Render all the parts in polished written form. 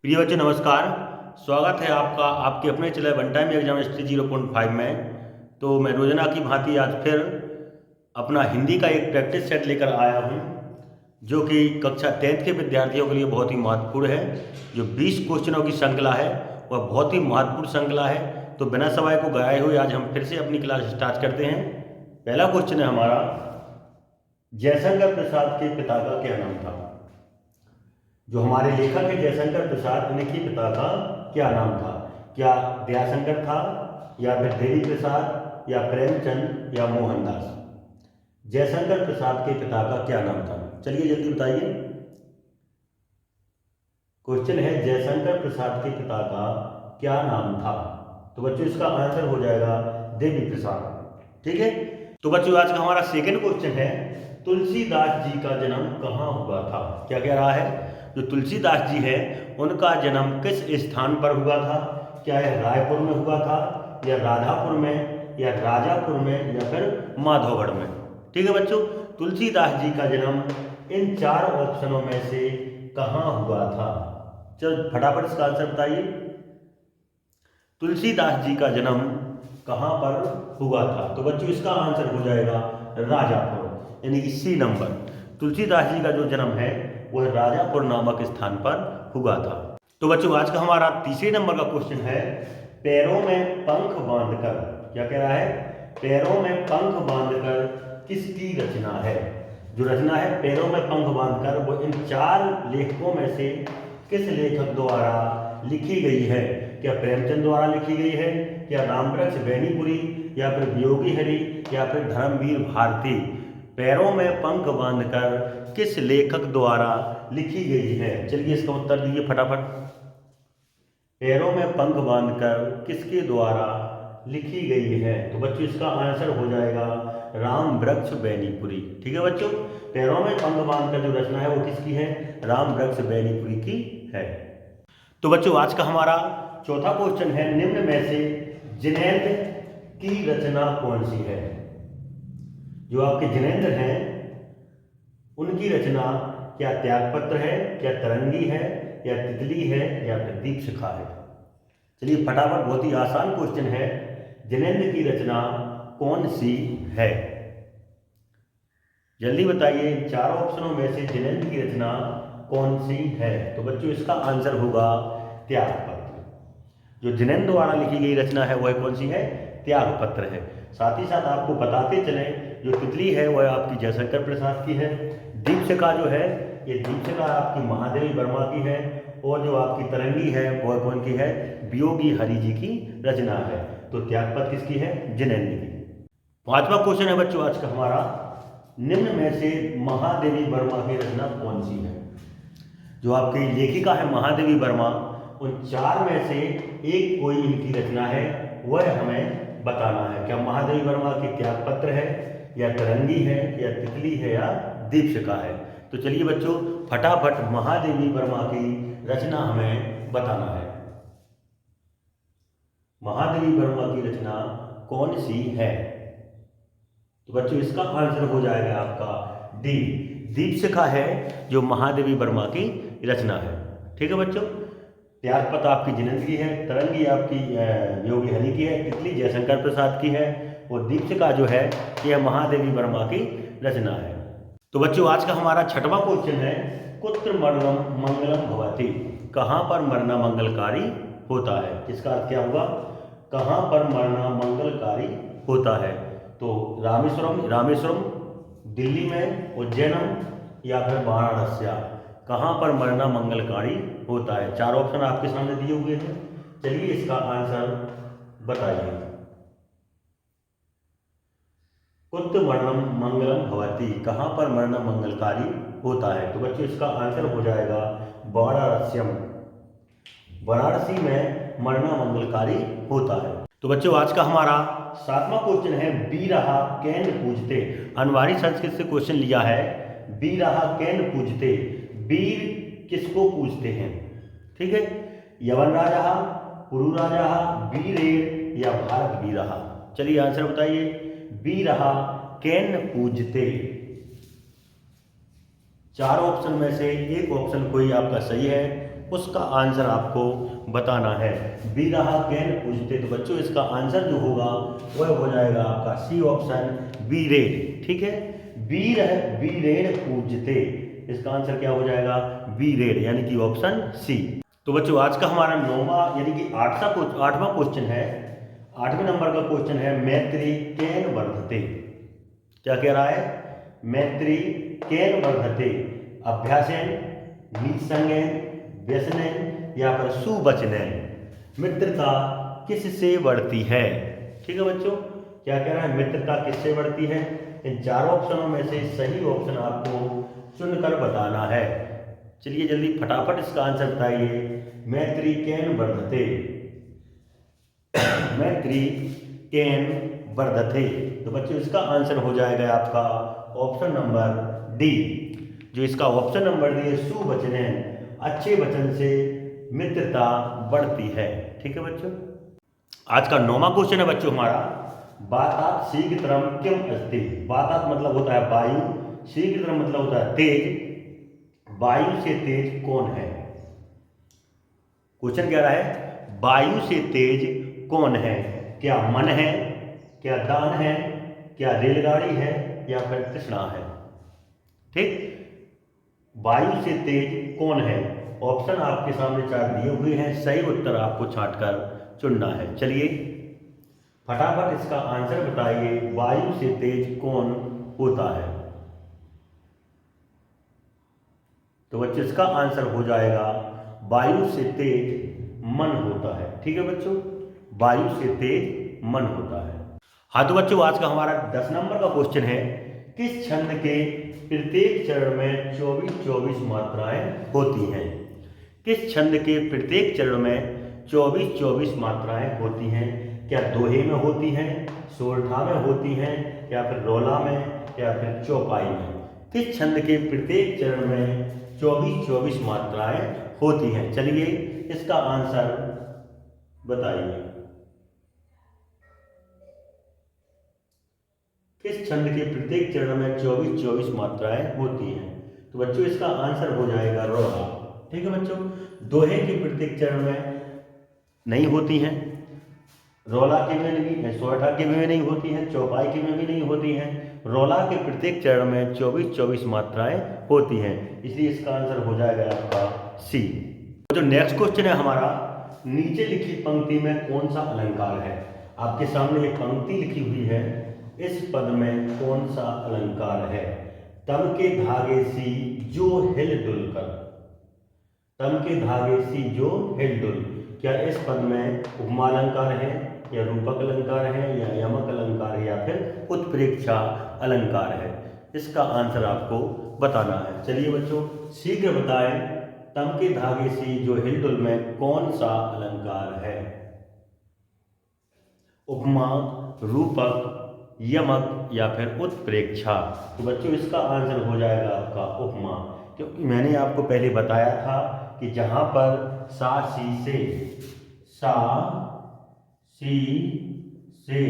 प्रिय बच्चों नमस्कार। स्वागत है आपका आपके अपने चले वन टाइम एग्जाम हिस्ट्री 0.5 में। तो मैं रोजाना की भांति आज फिर अपना हिंदी का एक प्रैक्टिस सेट लेकर आया हूं, जो कि कक्षा 10th के विद्यार्थियों के लिए बहुत ही महत्वपूर्ण है। जो 20 क्वेश्चनों की श्रृंखला है वह बहुत ही महत्वपूर्ण श्रृंखला है। तो बिना समय को गवाए हुए आज हम फिर से अपनी क्लास स्टार्ट करते हैं। पहला क्वेश्चन है हमारा, जयशंकर प्रसाद के पिता का क्या नाम था। जो हमारे लेखक है जयशंकर प्रसाद, इनके पिता का क्या नाम था। क्या दयाशंकर था, या फिर देवी प्रसाद, या प्रेमचंद, या मोहनदास। जयशंकर प्रसाद के पिता का क्या नाम था, चलिए जल्दी बताइए। क्वेश्चन है जयशंकर प्रसाद के पिता का क्या नाम था। तो बच्चों इसका आंसर हो जाएगा देवी प्रसाद। ठीक है। तो बच्चों आज का हमारा सेकंड क्वेश्चन है, तुलसीदास जी का जन्म कहाँ हुआ था। क्या कह रहा है, जो तुलसीदास जी है उनका जन्म किस स्थान पर हुआ था। क्या यह रायपुर में हुआ था, या राधापुर में, या राजापुर में, या फिर माधवगढ़ में। ठीक है बच्चों, तुलसीदास जी का जन्म इन चार ऑप्शनों में से कहाँ हुआ था। चलो फटाफट इसका आंसर बताइए। तुलसीदास जी का जन्म कहाँ पर हुआ था। तो बच्चों इसका आंसर हो जाएगा राजापुर, यानी कि सी नंबर। तुलसीदास जी का जो जन्म है वह राजापुर नामक स्थान पर हुआ था। तो बच्चों आज का हमारा तीसरे नंबर का क्वेश्चन है, पैरों में पंख बांधकर। क्या कह रहा है, पैरों में पंख बांधकर किसकी रचना है। जो रचना है पैरों में पंख बांधकर, वो इन चार लेखकों में से किस लेखक द्वारा लिखी गई है। क्या प्रेमचंद द्वारा लिखी गई है, क्या रामवृक्ष बैनीपुरी, या फिर वियोगी हरि, या फिर धर्मवीर भारती। पैरों में पंख बांधकर किस लेखक द्वारा लिखी गई है। चलिए इसका उत्तर दीजिए फटाफट। पैरों में पंख बांधकर किसके द्वारा लिखी गई है। तो बच्चों इसका आंसर हो जाएगा रामवृक्ष बैनीपुरी। ठीक है बच्चों, पैरों में पंख बांधकर जो रचना है वो किसकी है, रामवृक्ष बैनीपुरी की है। तो बच्चों आज का हमारा चौथा क्वेश्चन है, निम्न में से जिनेंद्र की रचना कौन सी है। जो आपके जिनेंद्र हैं उनकी रचना क्या त्यागपत्र है, क्या तरंगी है, या तितली है, या फिर दीपशिखा है। चलिए फटाफट, बहुत ही आसान क्वेश्चन है, जिनेंद्र की रचना कौन सी है, जल्दी बताइए। चार ऑप्शनों में से जिनेंद्र की रचना कौन सी है। तो बच्चों इसका आंसर होगा त्यागपत्र। जो जिनेंद्र द्वारा लिखी गई रचना है वह कौन सी है, त्यागपत्र है। साथ ही साथ आपको बताते चलें, जो तितली है वह आपकी जयशंकर प्रसाद की है। दीपशिखा जो है ये दीपशिखा आपकी महादेवी वर्मा की है। और जो आपकी तरंगी है वह कौन की है, वियोगी हरि जी की रचना है। तो त्यागपत्र किसकी है, जिनेंद्र की। पांचवा क्वेश्चन है बच्चों आज का हमारा, निम्न में से महादेवी वर्मा की रचना कौन सी है। जो आपकी लेखिका है महादेवी वर्मा, उन चार में से एक कोई इनकी रचना है, वह हमें बताना है। क्या महादेवी वर्मा की त्यागपत्र है, या तरंगी है, या तितली है, या दीपशिखा है। तो चलिए बच्चों फटाफट महादेवी वर्मा की रचना हमें बताना है। महादेवी वर्मा की रचना कौन सी है। तो बच्चों इसका आंसर हो जाएगा आपका डी, दीपशिखा है जो महादेवी वर्मा की रचना है। ठीक है बच्चों, त्यागपत्र आपकी जिनेंद्र की है, तरंगी आपकी वियोगी हरि की है, तितली जयशंकर प्रसाद की है, और दीपशिखा जो है यह महादेवी वर्मा की रचना है। तो बच्चों आज का हमारा छठवां क्वेश्चन है, कुत्र मरणम मंगलम भवति। कहाँ पर मरना मंगलकारी होता है। इसका अर्थ क्या होगा, कहाँ पर मरना मंगलकारी होता है। तो रामेश्वरम दिल्ली में, उज्जैनम, या फिर वाराणसी। कहाँ पर मरना मंगलकारी होता है। चार ऑप्शन आपके सामने दिए हुए हैं, चलिए इसका आंसर बताइए। कुत्र मरणम मंगलम भवति, कहाँ पर मरना मंगलकारी होता है। तो बच्चों इसका आंसर हो जाएगा वाराणस्यम, वाराणसी में मरना मंगलकारी होता है। तो बच्चों आज का हमारा सातवां क्वेश्चन है, बीरहा कैन पूजते। अनवारी संस्कृत से क्वेश्चन लिया है, बीरहा कैन पूजते, वीर किसको पूजते हैं। ठीक है, यवन राजा, पुरु राजा, वीरेर, या भारत बीरहा। चलिए आंसर बताइए। बीरहा कैन पूजते, चार ऑप्शन में से एक ऑप्शन कोई आपका सही है, उसका आंसर आपको बताना है। बी रहा कैन पूजते, तो बच्चों इसका आंसर जो होगा वह हो जाएगा आपका सी ऑप्शन बी रेड। ठीक है, बी रेड पूजते, इसका आंसर क्या हो जाएगा बी रेड, यानी कि ऑप्शन सी। तो बच्चों आज का हमारा 9वां यानी कि 8वां क्वेश्चन है, 8वें नंबर का क्वेश्चन है मैत्री केन वर्धते। क्या कह रहा है, मैत्री केन वर्धते, अभ्यासेन, निसंगेन, व्यसनेन या फिर सुवचनेन, मित्रता किससे बढ़ती है। ठीक है बच्चों, क्या कह रहा है, मित्रता किससे बढ़ती है। इन चारों ऑप्शनों में से सही ऑप्शन आपको चुनकर बताना है। चलिए जल्दी फटाफट इसका आंसर बताइए। मैत्री केन वर्धते, मैत्री केन वर्धते, तो बच्चों इसका आंसर हो जाएगा आपका ऑप्शन नंबर डी। जो इसका ऑप्शन नंबर डी है, सुवचनेन, अच्छे वचन से मित्रता बढ़ती है। ठीक है बच्चों, आज का 9वां क्वेश्चन है बच्चों हमारा, वातात शीघ्रतरम किम अस्ति। वातात मतलब होता है वायु, शीघ्रतरम मतलब होता है तेज, वायु से तेज कौन है। क्वेश्चन कह रहा है वायु से तेज कौन है, क्या मन है, क्या दान है, क्या रेलगाड़ी है या फिर तृष्णा है। ठीक, वायु से तेज कौन है, ऑप्शन आपके सामने चार दिए हुए हैं, सही उत्तर आपको छांटकर चुनना है। चलिए फटाफट इसका आंसर बताइए, वायु से तेज कौन होता है। तो बच्चों इसका आंसर हो जाएगा वायु से तेज मन होता है। ठीक है बच्चों, वायु से तेज मन होता है। हाँ तो बच्चों आज का हमारा 10 नंबर का क्वेश्चन है, किस छंद के प्रत्येक चरण में 24-24 मात्राएं होती हैं। किस छंद के प्रत्येक चरण में 24-24 मात्राएं होती हैं। क्या दोहे में होती हैं, सोरठा में होती हैं या फिर रोला में या फिर चौपाई में। किस छंद के प्रत्येक चरण में 24-24 मात्राएं होती हैं। चलिए इसका आंसर बताइए, किस छंद के प्रत्येक चरण में 24-24 मात्राएं होती हैं। तो बच्चों इसका आंसर हो जाएगा रोला। ठीक है बच्चों, दोहे के प्रत्येक चरण में नहीं होती हैं, रोला के में नहीं है, सोरठा के में नहीं होती हैं, चौपाई के में भी नहीं होती हैं, रोला के प्रत्येक चरण में 24-24 मात्राएं होती हैं, इसलिए इसका आंसर हो जाएगा आपका सी। जो नेक्स्ट क्वेश्चन है हमारा, नीचे लिखी पंक्ति में कौन सा अलंकार है। आपके सामने एक पंक्ति लिखी हुई है, इस पद में कौन सा अलंकार है। तम के धागे सी जो हिल डुल कर, तम के धागे सी जो हिल डुल, क्या इस पद में उपमा अलंकार है या रूपक अलंकार है या यमक अलंकार है या फिर उत्प्रेक्षा अलंकार है। इसका आंसर आपको बताना है। चलिए बच्चों शीघ्र बताएं, तम के धागे सी जो हिलडुल में कौन सा अलंकार है। उपमा, रूपक, यमक या फिर उत्प्रेक्षा। तो बच्चों इसका आंसर हो जाएगा आपका उपमा, क्योंकि मैंने आपको पहले बताया था कि जहां पर सा सी से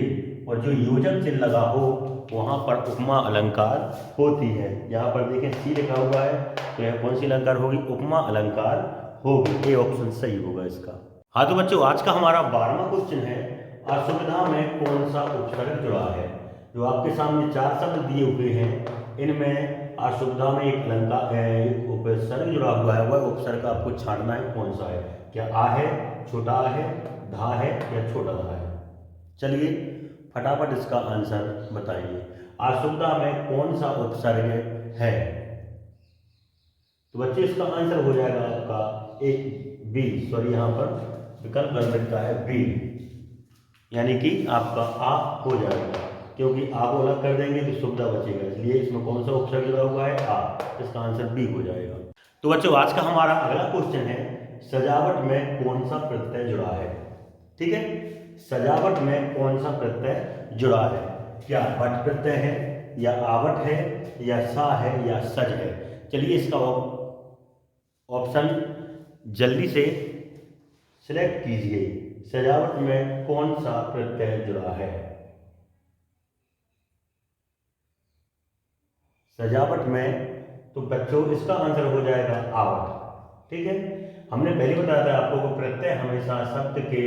और जो योजक चिन्ह लगा हो वहां पर उपमा अलंकार होती है। यहाँ पर देखें सी लिखा हुआ है, तो यह कौन सी अलंकार होगी, उपमा अलंकार होगी। ए ऑप्शन सही होगा इसका। हाँ तो बच्चों आज का हमारा 12वां क्वेश्चन है, असुविधा में कौन सा उपसर्ग जुड़ा है। जो आपके सामने 4 शब्द दिए हुए हैं, इनमें असुविधा में एक अलंकार एक उपसर्ग जुड़ा हुआ है, वह उपसर्ग आपको छांटना है कौन सा है। क्या आ है, छोटा आ है, धा है या छोटा धा है। चलिए फटाफट इसका आंसर बताइए, असुविधा में कौन सा उपसर्ग है। तो बच्चे इसका आंसर हो जाएगा आपका एक बी, सॉरी यहाँ पर विकल्प बन सकता है बी, यानी कि आपका आ हो जाएगा, क्योंकि आ को अलग कर देंगे तो सुविधा बचेगा, इसलिए इसमें कौन सा उपसर्ग जुड़ा हुआ है आ, इसका आंसर बी हो जाएगा। तो बच्चों आज का हमारा अगला क्वेश्चन है, सजावट में कौन सा प्रत्यय जुड़ा है। ठीक है, सजावट में कौन सा प्रत्यय जुड़ा है। क्या वट प्रत्यय है या आवट है या सा है या सज है। चलिए इसका ऑप्शन जल्दी से सिलेक्ट कीजिए, सजावट में कौन सा प्रत्यय जुड़ा है। सजावट में, तो बच्चों इसका आंसर हो जाएगा आवट। ठीक है, हमने पहले बताया था आपको को प्रत्यय हमेशा शब्द के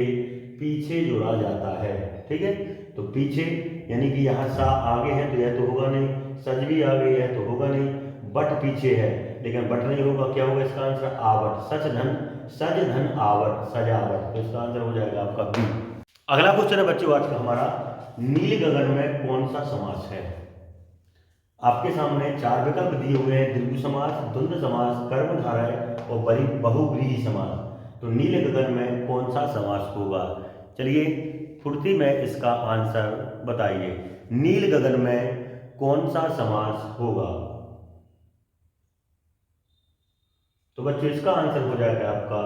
पीछे जोड़ा जाता है। ठीक है, तो पीछे यानी कि यहाँ सा आगे है तो यह तो होगा नहीं, सज भी आगे है तो होगा नहीं, बट पीछे है लेकिन बट नहीं होगा, क्या होगा इसका आंसर आवट, सज धन आवट, सजावट, तो इसका आंसर हो जाएगा आपका बी। अगला क्वेश्चन है बच्चों आज का हमारा, नील गगन में कौन सा समास है। आपके सामने चार विकल्प दिए हुए हैं, द्विगु समास, द्वंद्व समास, कर्मधारय और बहुव्रीहि समास। तो नील गगन में कौन सा समास होगा, चलिए फुर्ती में इसका आंसर बताइए। नील गगन में कौन सा समास होगा, तो बच्चों इसका आंसर हो जाएगा आपका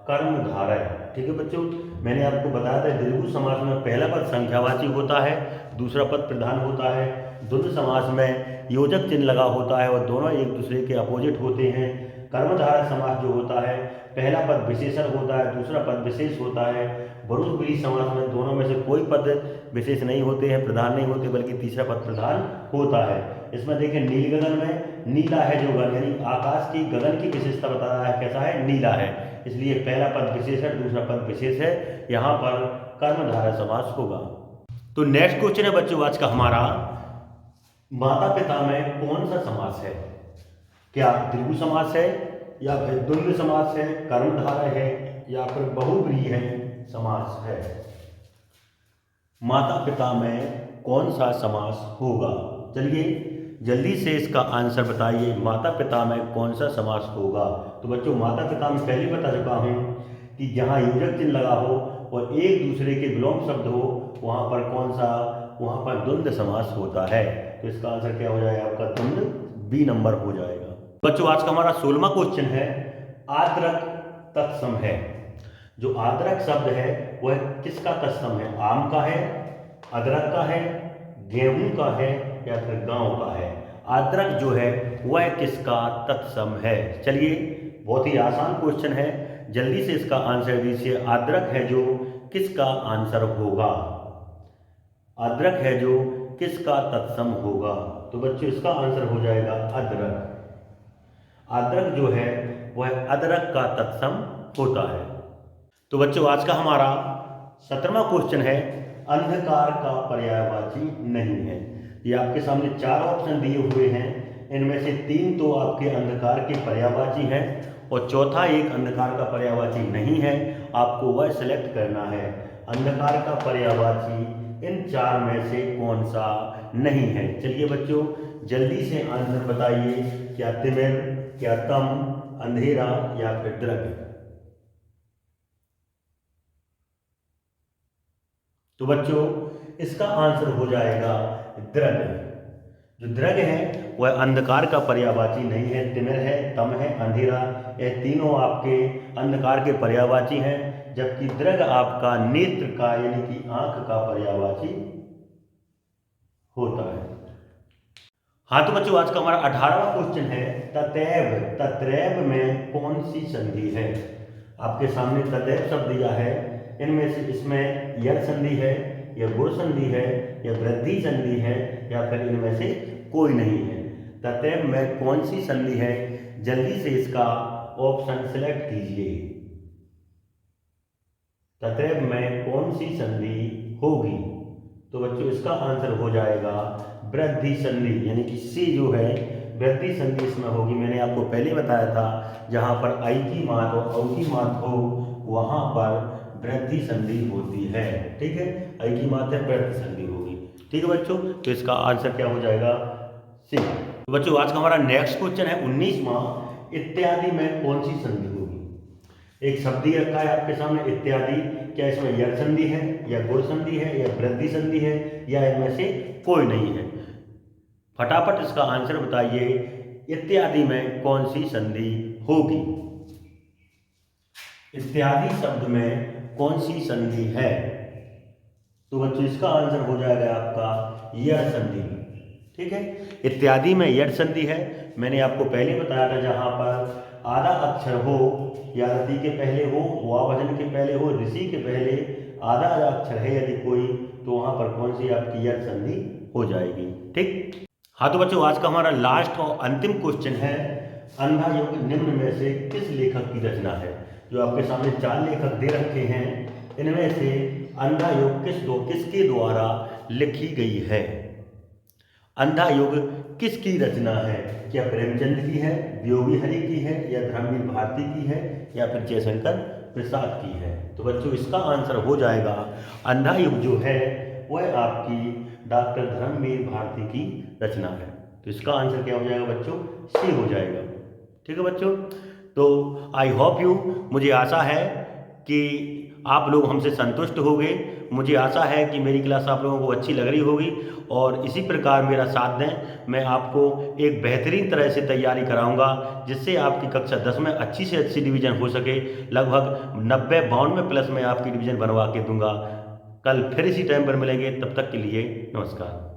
कर्मधारय। ठीक है बच्चों, मैंने आपको बताया था द्विगु समास में पहला पद संख्यावाची होता है, दूसरा पद प्रधान होता है। द्वंद्व समास में योजक चिन्ह लगा होता है और दोनों एक दूसरे के अपोजिट होते हैं। कर्मधारय समास जो होता है पहला पद विशेषण होता है, दूसरा पद विशेष होता है। बहुव्रीहि समास में दोनों में से कोई पद विशेष नहीं होते हैं, प्रधान नहीं होते, बल्कि तीसरा पद प्रधान होता है। इसमें देखिए नील गगन में नीला है जो गगन यानी आकाश की गगन की विशेषता बता रहा है, कैसा है, नीला है, इसलिए पहला पद विशेष है, दूसरा पद विशेष है, यहाँ पर कर्मधारय समास होगा। तो नेक्स्ट क्वेश्चन है बच्चों आज का हमारा, माता पिता में कौन सा समास है, क्या द्विगु समास है या फिर द्वंद्व समास है, कर्मधारय है या फिर बहुव्रीहि है समास है। माता पिता में कौन सा समास होगा, चलिए जल्दी से इसका आंसर बताइए, माता पिता में कौन सा समास होगा। तो बच्चों माता पिता में पहले बता चुका हूं कि जहां योजक चिन्ह लगा हो और एक दूसरे के विलोम शब्द हो वहां पर कौन सा, वहां पर द्वंद्व समास होता है। तो इसका आंसर क्या हो जाएगा आपका द्वंद्व, बी नंबर हो जाएगा। बच्चों आज का हमारा 16वां क्वेश्चन है, आद्रक तत्सम है। जो आद्रक शब्द है वह किसका तत्सम है, आम का है, अदरक का है, गेहूं का है या फिर गांव का है। आद्रक जो है वह किसका तत्सम है, चलिए बहुत ही आसान क्वेश्चन है, जल्दी से इसका आंसर दीजिए। आद्रक है जो किसका आंसर होगा, अदरक है जो किसका तत्सम होगा, तो बच्चों इसका आंसर हो जाएगा अदरक। अदरक जो है वह अदरक का तत्सम होता है। तो बच्चों आज का हमारा 17वां क्वेश्चन है, अंधकार का पर्यायवाची नहीं है। ये आपके सामने चार ऑप्शन दिए हुए हैं, इनमें से तीन तो आपके अंधकार के पर्यायवाची हैं और चौथा एक अंधकार का पर्यायवाची नहीं है, आपको वह सिलेक्ट करना है। अंधकार का पर्यायवाची इन चार में से कौन सा नहीं है, चलिए बच्चों जल्दी से आंसर बताइए, क्या तिमिर, क्या तम, अंधेरा या फिर द्रव्य। तो बच्चों इसका आंसर हो जाएगा द्रव्य। जो द्रव्य है वह अंधकार का पर्यायवाची नहीं है, तिमिर है, तम है, अंधेरा, यह तीनों आपके अंधकार के पर्यायवाची हैं, जबकि द्रव्य आपका नेत्र का यानी कि आंख का पर्यायवाची होता है। हाँ तो बच्चों आज का हमारा 18वां क्वेश्चन है, ततैव, तत्रैव में कौन सी संधि है। आपके सामने ततैव शब्द दिया है, इनमें से इसमें यड़ संधि है या गुण संधि है या वृद्धि संधि है या फिर इनमें से कोई नहीं है। ततैव में कौन सी संधि है, जल्दी से इसका ऑप्शन सिलेक्ट कीजिए। ततैव में कौन सी संधि होगी, तो बच्चों इसका आंसर हो जाएगा वृद्धि संधि, यानी कि सी जो है वृद्धि संधि इसमें होगी। मैंने आपको पहले बताया था जहां पर आई की मात और औ की मात हो वहां पर वृद्धि संधि होती है। ठीक है, आई की मात है वृद्धि संधि होगी। ठीक है बच्चों, तो इसका आंसर क्या हो जाएगा सी। तो बच्चों आज का हमारा नेक्स्ट क्वेश्चन है 19वां, इत्यादि में कौन सी संधि होगी। एक शब्द रखा है आपके सामने इत्यादि, क्या इसमें यड़ संधि है या गुण संधि है या वृद्धि संधि है या इनमें से कोई नहीं है। फटाफट इसका आंसर बताइए, इत्यादि में कौन सी संधि होगी। इत्यादि शब्द में कौन सी संधि है, तो बच्चों इसका आंसर हो जाएगा आपका यड़ संधि। ठीक है, इत्यादि में यड़ संधि है, मैंने आपको पहले बताया था जहां पर आधा अक्षर हो या रति के पहले हो, वावजन के पहले हो, ऋषि के पहले आधा अक्षर है यदि कोई, तो वहां पर कौन सी आपकी यड़ संधि हो जाएगी। ठीक, हाँ तो बच्चों आज का हमारा लास्ट और अंतिम क्वेश्चन है, अंधा युग निम्न में से किस लेखक की रचना है? जो आपके सामने 4 लेखक दे रखे हैं, इनमें से अंधा युग किसके द्वारा लिखी गई है? अंधा युग किसकी रचना है? क्या प्रेमचंद की है, वियोगी हरि की है, या धर्मवीर भारती की है, या फिर जयशंकर प्रसाद की है? तो बच्चों इसका आंसर हो जाएगा अंधा युग जो है वह आपकी डॉक्टर धर्मवीर भारती की रचना है। तो इसका आंसर क्या हो जाएगा बच्चों? सी हो जाएगा। ठीक है बच्चों, तो आई होप यू, मुझे आशा है कि आप लोग हमसे संतुष्ट होंगे। मुझे आशा है कि मेरी क्लास आप लोगों को अच्छी लग रही होगी और इसी प्रकार मेरा साथ दें। मैं आपको एक बेहतरीन तरह से तैयारी कराऊंगा जिससे आपकी कक्षा 10 में अच्छी से अच्छी डिवीज़न हो सके। लगभग 90-92 प्लस में आपकी डिवीज़न बनवा के दूंगा। कल फिर इसी टाइम पर मिलेंगे, तब तक के लिए नमस्कार।